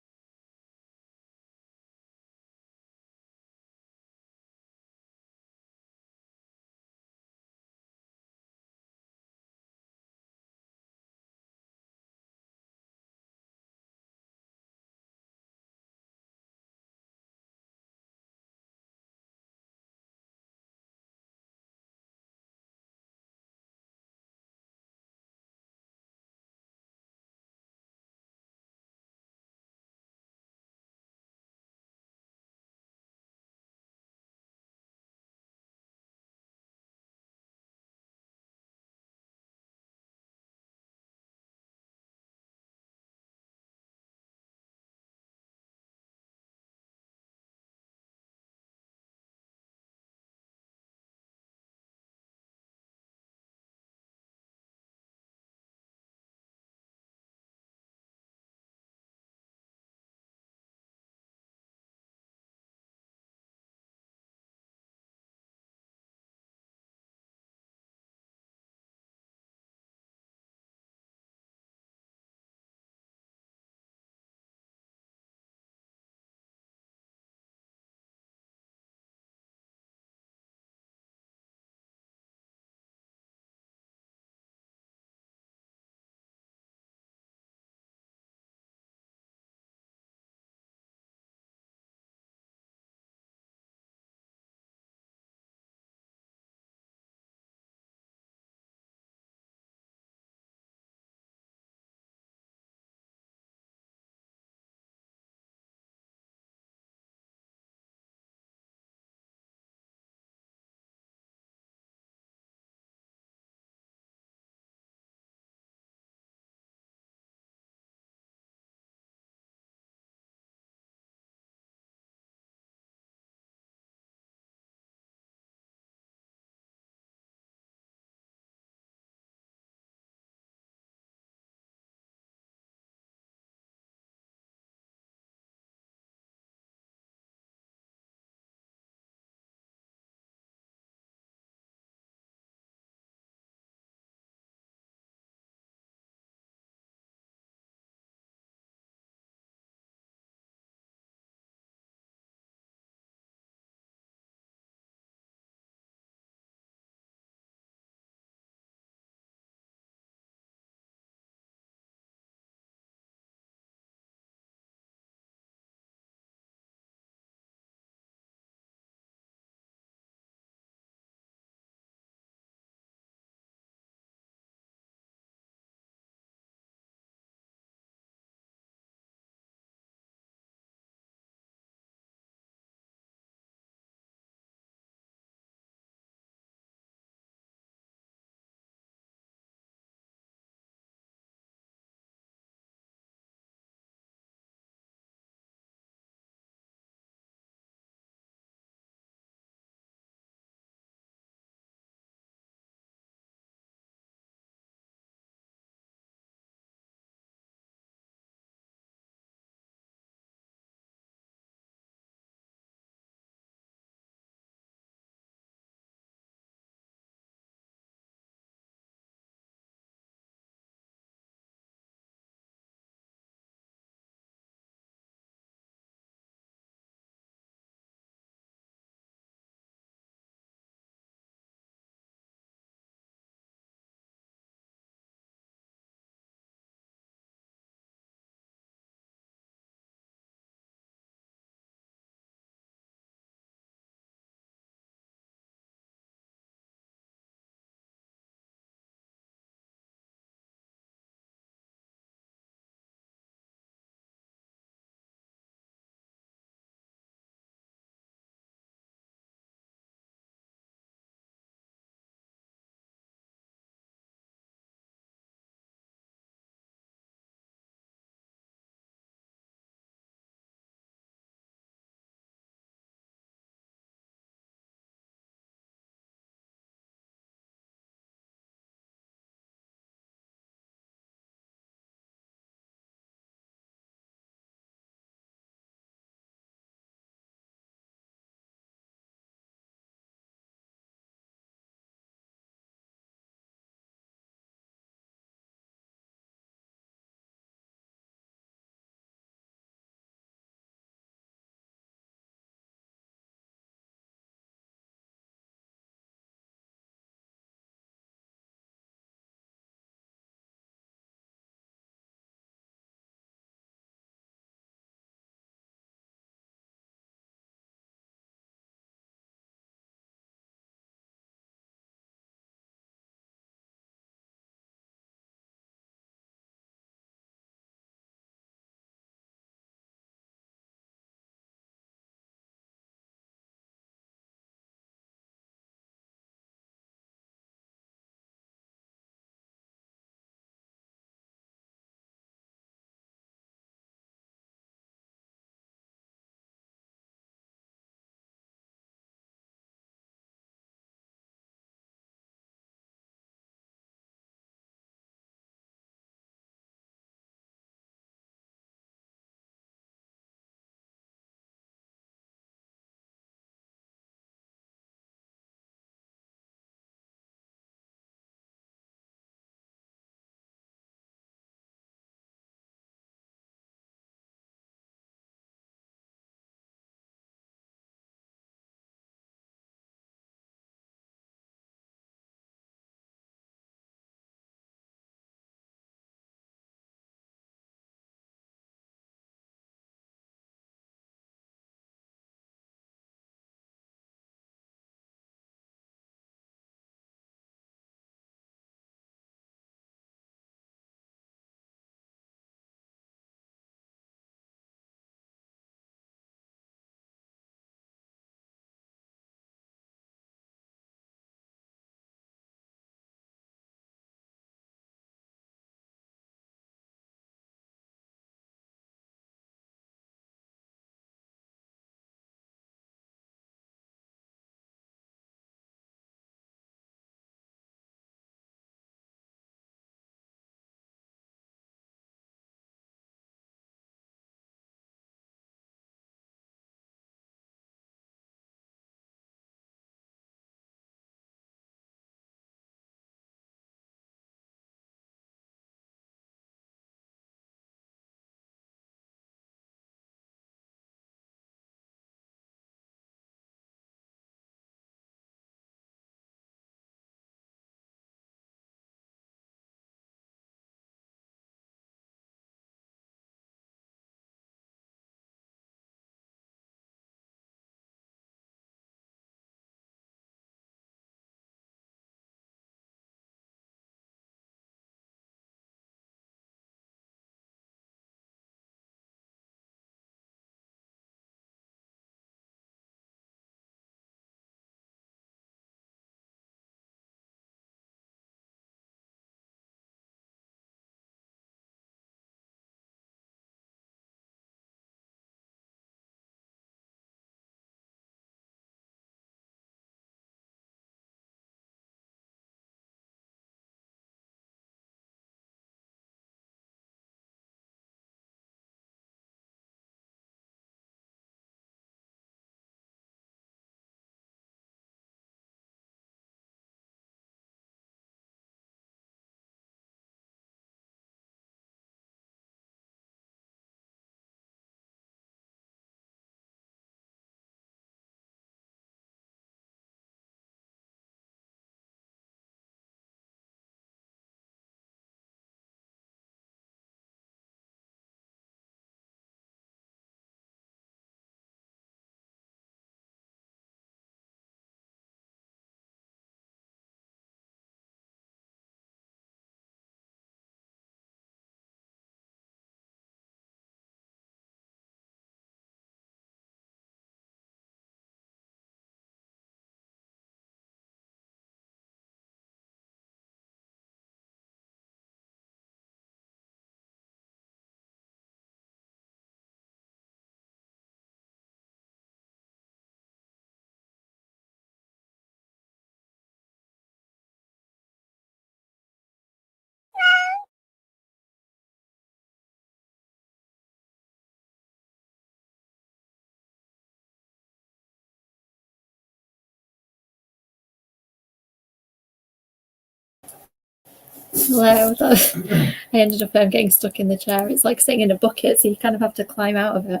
Hello. I ended up getting stuck in the chair. It's like sitting in a bucket, so you kind of have to climb out of it.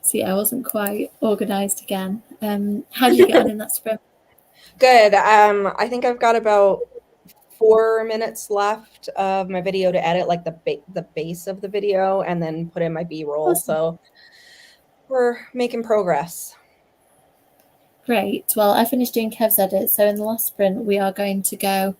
So yeah, I wasn't quite organised again. How did you get on in that sprint? Good. I think I've got about 4 minutes left of my video to edit, like the base of the video, and then put in my B-roll. Awesome. So we're making progress. Great. Well, I finished doing Kev's edit, so in the last sprint we are going to go.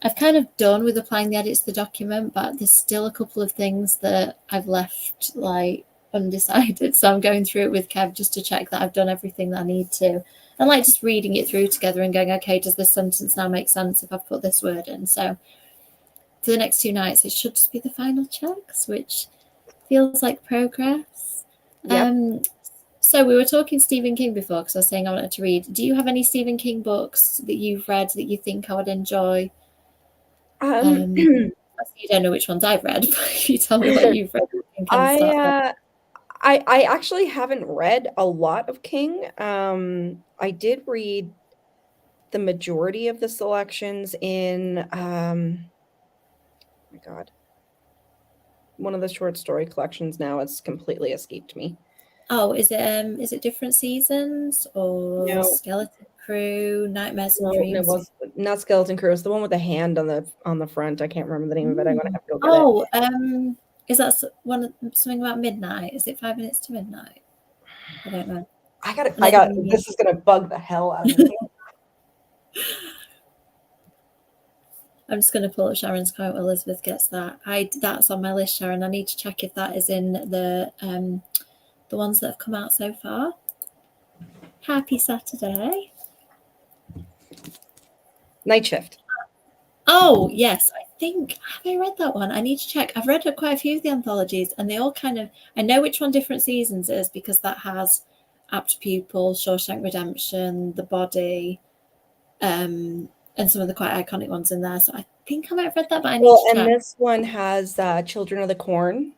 I've kind of done with applying the edits to the document, but there's still a couple of things that I've left like undecided. So I'm going through it with Kev just to check that I've done everything that I need to. And like just reading it through together and going, okay, does this sentence now make sense if I've put this word in? So for the next 2 nights, it should just be the final checks, which feels like progress. Yep. So we were talking Stephen King before because I was saying I wanted to read. Do you have any Stephen King books that you've read that you think I would enjoy? You don't know which ones I've read, but if you tell me what you've read, you can start. I actually haven't read a lot of King. I did read the majority of the selections in oh my God. One of the short story collections now. It's completely escaped me. Oh, is it Different Seasons or No. Skeleton Crew, Nightmares and No, Dreams? it was not Skeleton Crew. It's the one with the hand on the front. I can't remember the name of it. I'm gonna have to go get it. Is that something about midnight? Is it 5 minutes to midnight? I don't know. This is gonna bug the hell out of me. I'm just going to pull up Sharon's quote. Elizabeth gets that. That's on my list, Sharon. I need to check if that is in the ones that have come out so far. Happy Saturday. Night Shift. Oh, yes. Have I read that one? I need to check. I've read quite a few of the anthologies, and they all kind of, I know which one Different Seasons is because that has Apt Pupil, Shawshank Redemption, The Body, and some of the quite iconic ones in there. So I think I might have read that, but I need to check. And this one has Children of the Corn.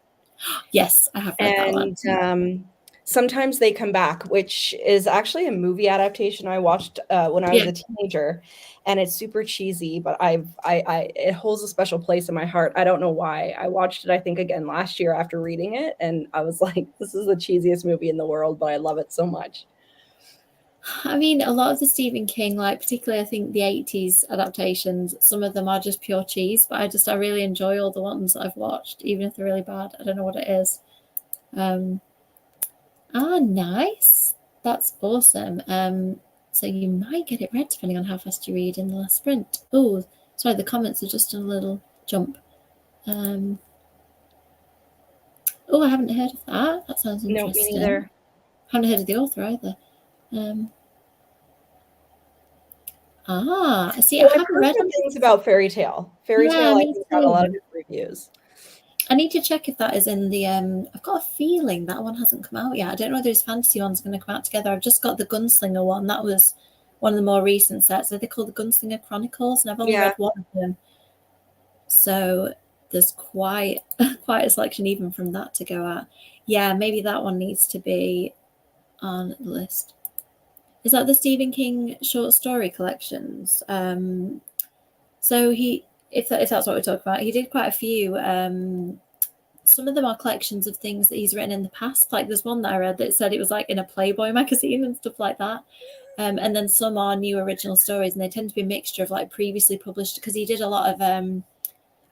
Yes, I have read that one. And Sometimes They Come Back, which is actually a movie adaptation I watched when I was a teenager, and it's super cheesy, but it holds a special place in my heart. I don't know why. I watched it, I think, again last year after reading it, and I was like, this is the cheesiest movie in the world, but I love it so much. I mean, a lot of the Stephen King, like particularly I think the 80s adaptations, some of them are just pure cheese, but I really enjoy all the ones I've watched, even if they're really bad. I don't know what it is. Nice. That's awesome. So you might get it read depending on how fast you read in the last sprint. Oh, sorry, the comments are just a little jump. I haven't heard of that. That sounds interesting. No, me neither. I haven't heard of the author either. See, I haven't read things about Fairy Tale. Fairy Tale, I think, got a lot of good reviews. I need to check if that is in the. I've got a feeling that one hasn't come out yet. I don't know whether his fantasy one's going to come out together. I've just got the Gunslinger one. That was one of the more recent sets. They're called the Gunslinger Chronicles, and I've only read one of them. So there's quite a selection even from that to go at. Yeah, maybe that one needs to be on the list. Is that the Stephen King short story collections? So if that's what we're talking about, he did quite a few. Some of them are collections of things that he's written in the past. Like there's one that I read that said it was like in a Playboy magazine and stuff like that. And then some are new original stories, and they tend to be a mixture of like previously published, because he did a lot of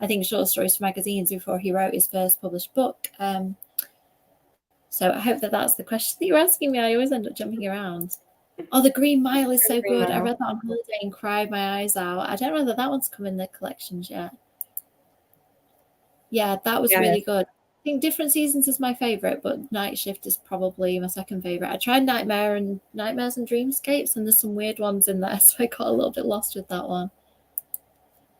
I think short stories for magazines before he wrote his first published book. So I hope that's the question that you're asking me. I always end up jumping around. Oh, The Green Mile is so good. I read that on holiday and cried my eyes out. I don't know whether that one's come in the collections yet. Yeah, that was really good. I think Different Seasons is my favorite, but Night Shift is probably my second favorite. I tried Nightmares and Dreamscapes, and there's some weird ones in there, so I got a little bit lost with that one.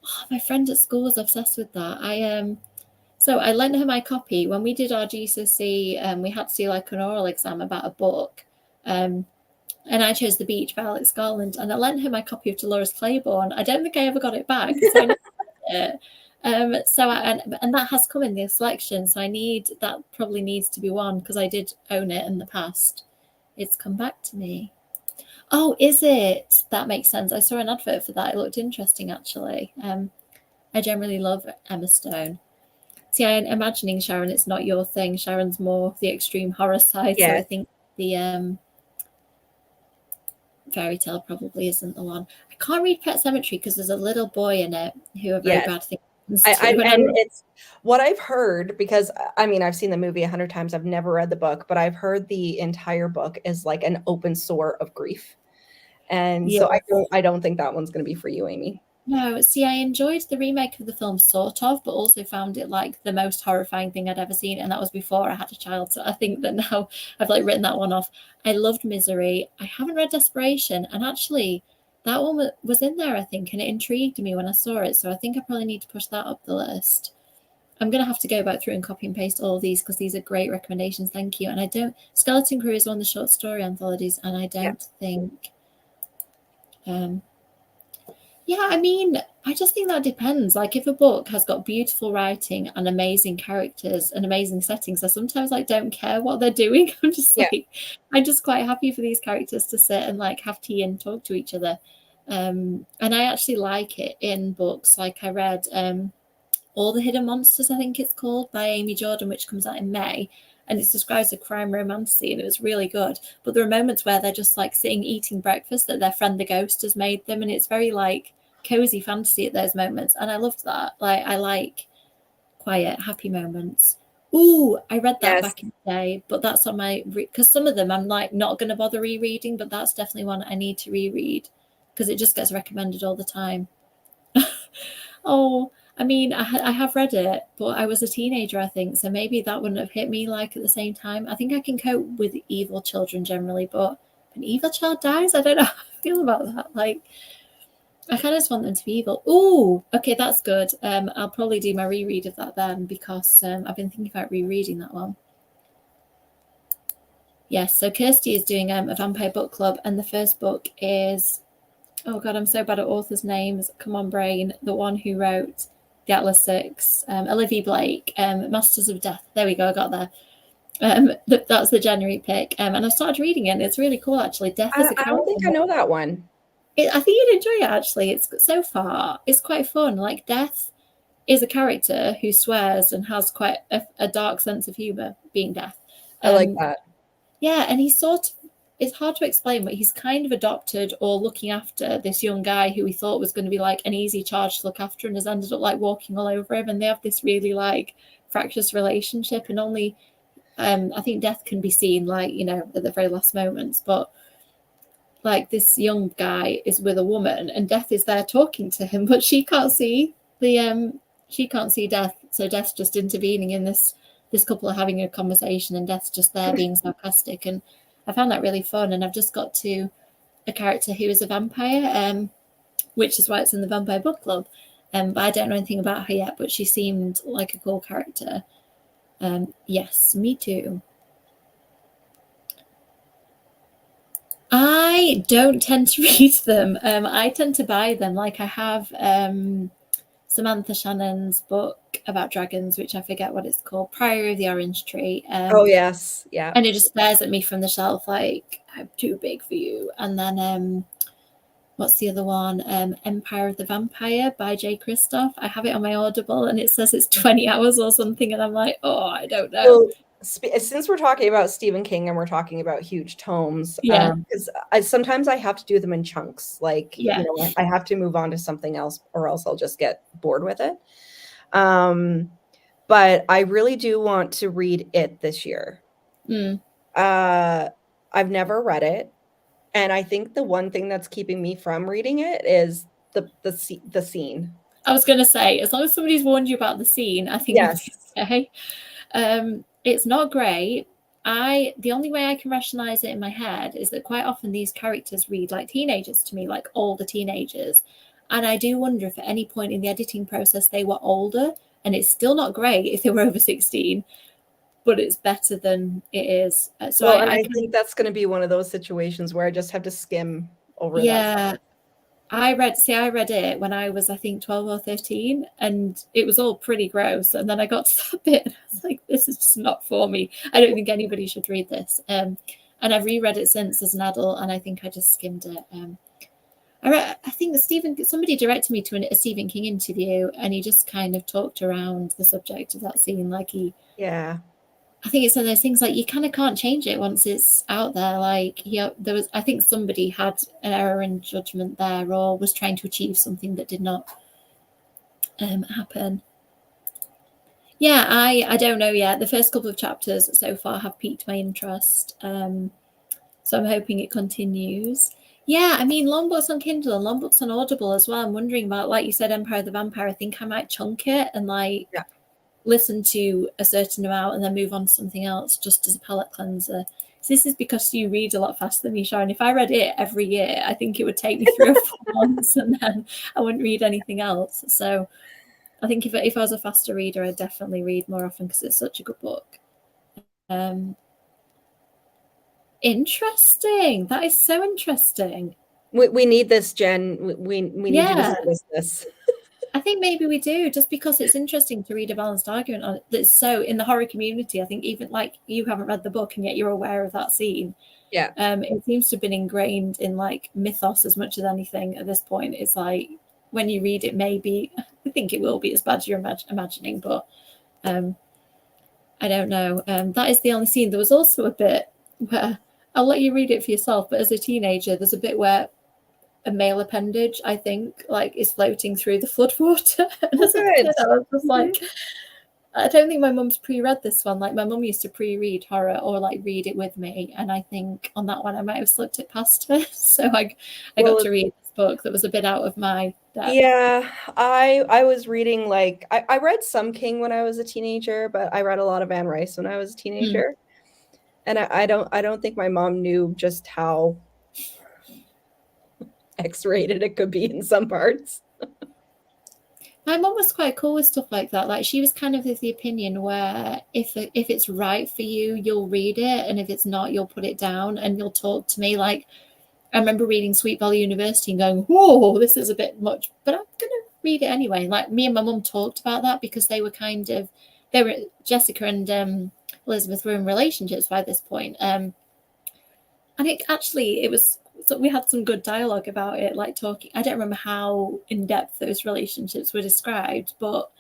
Oh, my friend at school was obsessed with that. So I lent her my copy when we did our GCSE. We had to do like an oral exam about a book. And I chose The Beach by Alex Garland, and I lent her my copy of Dolores Claiborne. I don't think I ever got it back, so I never read it. And that has come in the selection, so that probably needs to be one, because I did own it in the past. It's come back to me. Oh, is it? That makes sense. I saw an advert for that. It looked interesting, actually. I generally love Emma Stone. See, I'm imagining, Sharon, it's not your thing. Sharon's more the extreme horror side, so Yeah. I think the fairy tale probably isn't the one. I can't read Pet Cemetery because there's a little boy in it who a very Yes. bad thing happens I to. and it's what I've heard, because I mean I've seen the movie 100 times. I've never read the book, but I've heard the entire book is like an open sore of grief. And Yeah. so I don't think that one's going to be for you, Amy. No, see, I enjoyed the remake of the film, sort of, but also found it like the most horrifying thing I'd ever seen, and that was before I had a child. So I think that now I've like written that one off. I loved Misery. I haven't read Desperation, and actually, that one was in there, I think, and it intrigued me when I saw it. So I think I probably need to push that up the list. I'm gonna have to go back through and copy and paste all of these because these are great recommendations. Thank you. And I don't Skeleton Crew is one of the short story anthologies, and I don't think yeah, I mean, I just think that depends. Like, if a book has got beautiful writing and amazing characters and amazing settings, I sometimes like don't care what they're doing. I'm just quite happy for these characters to sit and like have tea and talk to each other. And I actually like it in books. Like I read All the Hidden Monsters, I think it's called, by Amy Jordan, which comes out in May. And it's described as a crime romance, and it was really good. But there are moments where they're just like sitting eating breakfast that their friend the ghost has made them, and it's very like cozy fantasy at those moments, and I loved that. Like, I like quiet, happy moments. Ooh, I read that Yes. back in the day, but that's on my because some of them I'm like not going to bother rereading, but that's definitely one I need to reread because it just gets recommended all the time. Oh, I mean, I have read it, but I was a teenager, I think, so maybe that wouldn't have hit me like at the same time. I think I can cope with evil children generally, but if an evil child dies, I don't know how I feel about that. Like, I kind of just want them to be evil. Ooh, okay, that's good. I'll probably do my reread of that then because I've been thinking about rereading that one. Yes, so Kirsty is doing a vampire book club, and the first book is, oh God, I'm so bad at authors' names. Come on, brain. The one who wrote The Atlas Six, Olivia Blake, Masters of Death. There we go, I got there. That's the January pick, and I've started reading it. And it's really cool, actually. Death is a character. I don't think I know that one. I think you'd enjoy it, actually. It's so far, it's quite fun. Like, Death is a character who swears and has quite a dark sense of humor, being Death. I like that. Yeah, and he's sort of, it's hard to explain, but he's kind of adopted or looking after this young guy who he thought was going to be like an easy charge to look after and has ended up like walking all over him. And they have this really like fractious relationship, and only I think Death can be seen like, you know, at the very last moments. But like, this young guy is with a woman and Death is there talking to him, but she can't see Death. So Death's just intervening in this couple are having a conversation, and Death's just there being sarcastic. And I found that really fun. And I've just got to a character who is a vampire, which is why it's in the Vampire Book Club. But I don't know anything about her yet, but she seemed like a cool character. Yes, me too. I don't tend to read them. I tend to buy them. Like, I have Samantha Shannon's book about dragons, which I forget what it's called, Priory of the Orange Tree. Oh, yes. Yeah. And it just stares at me from the shelf like, I'm too big for you. And then what's the other one? Empire of the Vampire by Jay Kristoff. I have it on my Audible and it says it's 20 hours or something. And I'm like, oh, I don't know. So, since we're talking about Stephen King and we're talking about huge tomes, Yeah. because sometimes I have to do them in chunks. Like, Yeah. you know, I have to move on to something else or else I'll just get bored with it. But I really do want to read it this year. I've never read it. And I think the one thing that's keeping me from reading it is the scene. I was going to say, as long as somebody's warned you about the scene, I think yes. Okay. It's not great. The only way I can rationalize it in my head is that quite often these characters read like teenagers to me, like older teenagers. And I do wonder if at any point in the editing process they were older, and it's still not great if they were over 16, but it's better than it is. So I think that's going to be one of those situations where I just have to skim over that. Yeah. I read it when I was, I think, 12 or 13, and it was all pretty gross. And then I got to that bit, and I was like, this is just not for me. I don't think anybody should read this. And and I've reread it since as an adult, and I think I just skimmed it. I think that somebody directed me to a Stephen King interview, and he just kind of talked around the subject of that scene. Like Yeah. I think it's one of those things like you kind of can't change it once it's out there. Like I think somebody had an error in judgment there, or was trying to achieve something that did not happen. Yeah, I don't know yet. The first couple of chapters so far have piqued my interest. So I'm hoping it continues. Yeah, I mean, long books on Kindle and long books on Audible as well. I'm wondering about, like you said, Empire of the Vampire. I think I might chunk it and listen to a certain amount and then move on to something else just as a palate cleanser. So this is because you read a lot faster than me, Sharon. If I read it every year, I think it would take me 3 or 4 months and then I wouldn't read anything else. So I think if I was a faster reader, I'd definitely read more often because it's such a good book. Interesting. That is so interesting. We need this, Jen. We need you to send us this. I think maybe we do, just because it's interesting to read a balanced argument on it. That's so in the horror community. I think even like you haven't read the book and yet you're aware of that scene. Yeah. It seems to have been ingrained in like mythos as much as anything at this point. It's like when you read it, maybe I think it will be as bad as you're imagining, but I don't know. That is the only scene. There was also a bit where I'll let you read it for yourself, but as a teenager, there's a bit where a male appendage, I think, like is floating through the floodwater. And as a kid, I was just like, I don't think my mum's pre-read this one. Like my mum used to pre-read horror or like read it with me, and I think on that one I might have slipped it past her. So I got to read this book that was a bit out of my depth. Yeah, I was reading like I read some King when I was a teenager, but I read a lot of Anne Rice when I was a teenager. And I don't think my mom knew just how X-rated it could be in some parts. My mom was quite cool with stuff like that. Like she was kind of of the opinion where if it's right for you, you'll read it, and if it's not, you'll put it down and you'll talk to me. Like I remember reading Sweet Valley University and going, "Whoa, this is a bit much," but I'm gonna read it anyway. Like me and my mum talked about that because they were Jessica and Elizabeth were in relationships by this point. And it was we had some good dialogue about it, like talking. I don't remember how in depth those relationships were described, but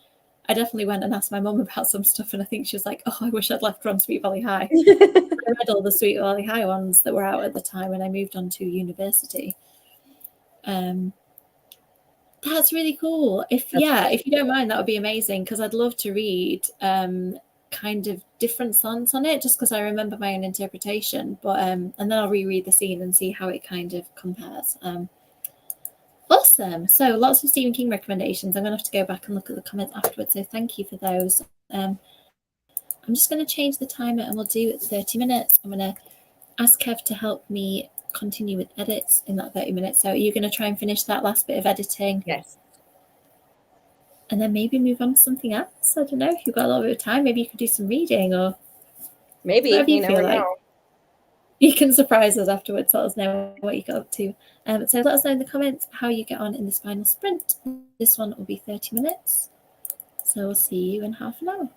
I definitely went and asked my mum about some stuff, and I think she was like, "Oh, I wish I'd left her on Sweet Valley High." I read all the Sweet Valley High ones that were out at the time when I moved on to university. That's really cool. If you don't mind, that would be amazing, because I'd love to read kind of different slants on it, just because I remember my own interpretation. But and then I'll reread the scene and see how it kind of compares. Awesome. So lots of Stephen King recommendations. I'm gonna have to go back and look at the comments afterwards. So thank you for those. I'm just going to change the timer and we'll do 30 minutes. I'm going to ask Kev to help me continue with edits in that 30 minutes. So are you going to try and finish that last bit of editing? Yes. And then maybe move on to something else? I don't know. If you've got a little bit of time, maybe you could do some reading, or maybe whatever you feel like. Know. You can surprise us afterwards. Let us know what you got up to. So let us know in the comments how you get on in this final sprint. This one will be 30 minutes. So we'll see you in half an hour.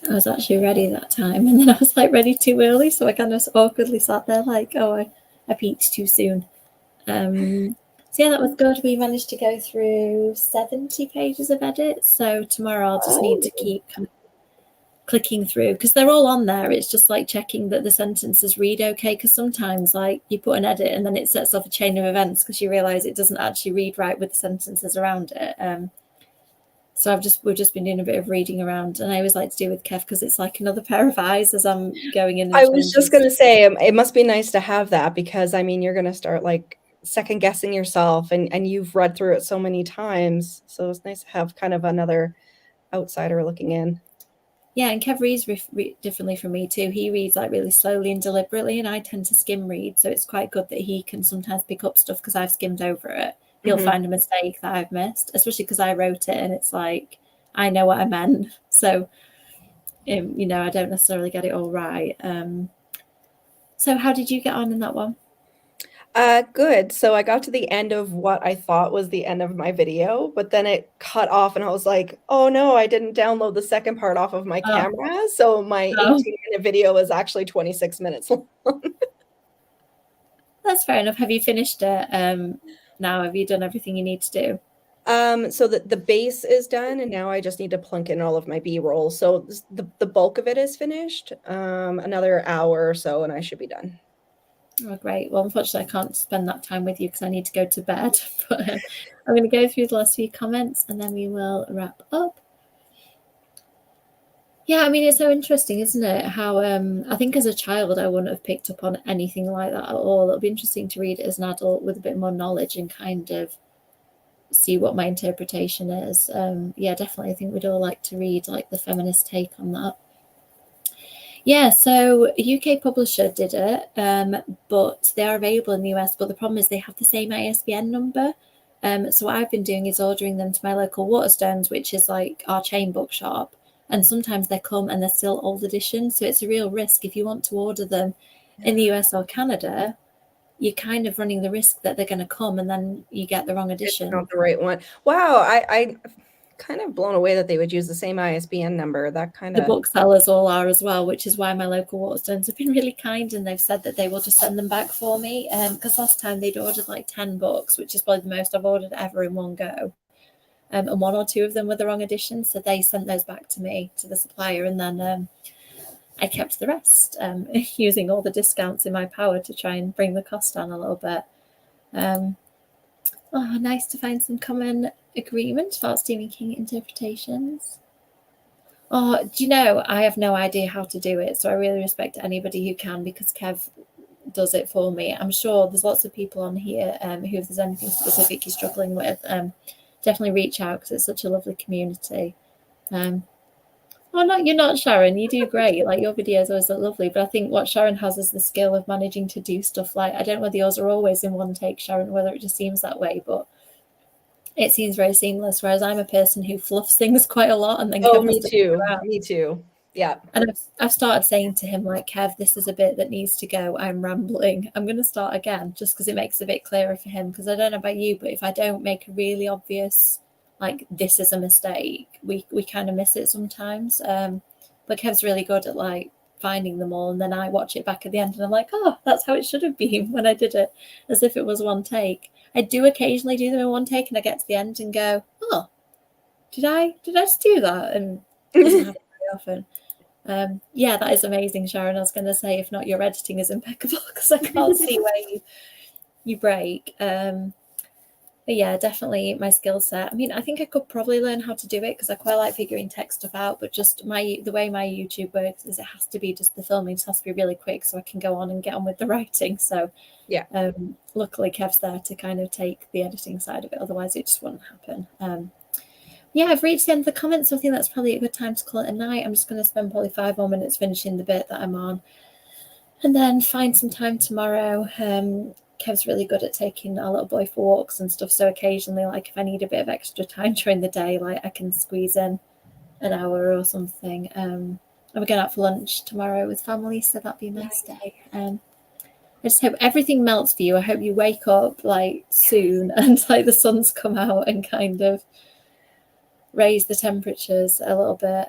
I was actually ready that time, and then I was like ready too early, so I kind of awkwardly sat there like, oh, I peaked too soon. So yeah, that was good. We managed to go through 70 pages of edits, so tomorrow I'll just need to keep kind of clicking through because they're all on there. It's just like checking that the sentences read okay, because sometimes like you put an edit and then it sets off a chain of events because you realize it doesn't actually read right with the sentences around it. So we've just been doing a bit of reading around, and I always like to do with Kev because it's like another pair of eyes as I'm going in. And I was just going to say, it must be nice to have that because I mean, you're going to start like second guessing yourself, and you've read through it so many times. So it's nice to have kind of another outsider looking in. Yeah, and Kev reads differently from me too. He reads like really slowly and deliberately, and I tend to skim read. So it's quite good that he can sometimes pick up stuff because I've skimmed over it. He'll find a mistake that I've missed, especially because I wrote it and it's like, I know what I meant. So, you know, I don't necessarily get it all right. So how did you get on in that one? Good. So I got to the end of what I thought was the end of my video, but then it cut off and I was like, oh no, I didn't download the second part off of my camera. So my 18-minute video is actually 26 minutes long. That's fair enough. Have you finished it now? Have you done everything you need to do? So the base is done, and now I just need to plunk in all of my B-roll. So the bulk of it is finished. Another hour or so, and I should be done. Oh, great. Well, unfortunately, I can't spend that time with you because I need to go to bed. But I'm going to go through the last few comments and then we will wrap up. Yeah, I mean, it's so interesting, isn't it? How I think as a child, I wouldn't have picked up on anything like that at all. It'll be interesting to read it as an adult with a bit more knowledge and kind of see what my interpretation is. Yeah, definitely. I think we'd all like to read like the feminist take on that. Yeah, so a UK publisher did it, but they are available in the US. But the problem is they have the same ISBN number. So what I've been doing is ordering them to my local Waterstones, which is like our chain bookshop. And sometimes they come and they're still old editions. So it's a real risk if you want to order them in the US or Canada. You're kind of running the risk that they're going to come and then you get the wrong edition. It's not the right one. Wow, I kind of blown away that they would use the same ISBN number. That kind of the booksellers all are as well, which is why my local Waterstones have been really kind and they've said that they will just send them back for me. Because last time they'd ordered like 10 books, which is probably the most I've ordered ever in one go. And one or two of them were the wrong edition, so they sent those back to me to the supplier, and then I kept the rest, using all the discounts in my power to try and bring the cost down a little bit. Oh, nice to find some common agreement about Stephen King interpretations. Oh, do you know, I have no idea how to do it, so I really respect anybody who can because Kev does it for me. I'm sure there's lots of people on here who, if there's anything specific you're struggling with, definitely reach out because it's such a lovely community. Oh, no, you're not, Sharon. You do great. Like your videos always look lovely, but I think what Sharon has is the skill of managing to do stuff like, I don't know whether yours are always in one take, Sharon, whether it just seems that way, but it seems very seamless. Whereas I'm a person who fluffs things quite a lot and then me too. Yeah. And I've started saying to him like, Kev, this is a bit that needs to go. I'm rambling. I'm going to start again just because it makes it a bit clearer for him. Because I don't know about you, but if I don't make a really obvious like this is a mistake, we kind of miss it sometimes. But Kev's really good at like finding them all, and then I watch it back at the end and I'm like, oh, that's how it should have been when I did it, as if it was one take. I do occasionally do them in one take and I get to the end and go, oh, did I just do that? And it doesn't happen very often. Yeah, that is amazing, Sharon. I was going to say, if not, your editing is impeccable because I can't see where you break. But yeah, definitely my skill set. I mean, I think I could probably learn how to do it because I quite like figuring tech stuff out, but just the way my YouTube works is it has to be just the filming just has to be really quick so I can go on and get on with the writing. So yeah, luckily Kev's there to kind of take the editing side of it. Otherwise it just wouldn't happen. Yeah, I've reached the end of the comments, so I think that's probably a good time to call it a night. I'm just going to spend probably 5 more minutes finishing the bit that I'm on and then find some time tomorrow. Kev's really good at taking our little boy for walks and stuff, so occasionally, like if I need a bit of extra time during the day, like I can squeeze in an hour or something. And we're going out for lunch tomorrow with family, so that'll be a nice day. I just hope everything melts for you. I hope you wake up like soon and like the sun's come out and kind of raise the temperatures a little bit.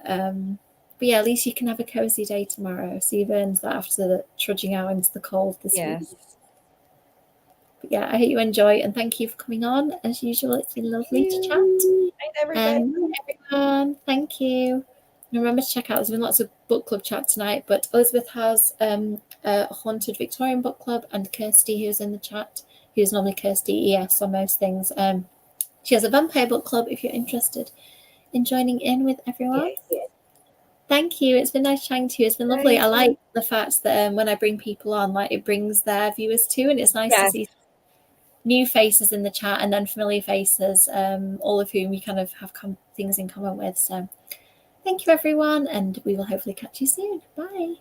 But yeah, at least you can have a cozy day tomorrow. So you've earned that after the trudging out into the cold this week. But yeah, I hope you enjoy, and thank you for coming on. As usual, it's been lovely to chat. Thanks, everybody. Everyone, thank you. And remember to check out, there's been lots of book club chat tonight, but Elizabeth has a Haunted Victorian book club, and Kirsty, who's in the chat, who's normally Kirsty ES on most things. She has a vampire book club if you're interested in joining in with everyone. Thank you. It's been nice chatting to you. It's been lovely. I like the fact that when I bring people on, like, it brings their viewers too, and it's nice to see new faces in the chat and then familiar faces, all of whom you kind of have things in common with. So thank you, everyone, and we will hopefully catch you soon. Bye.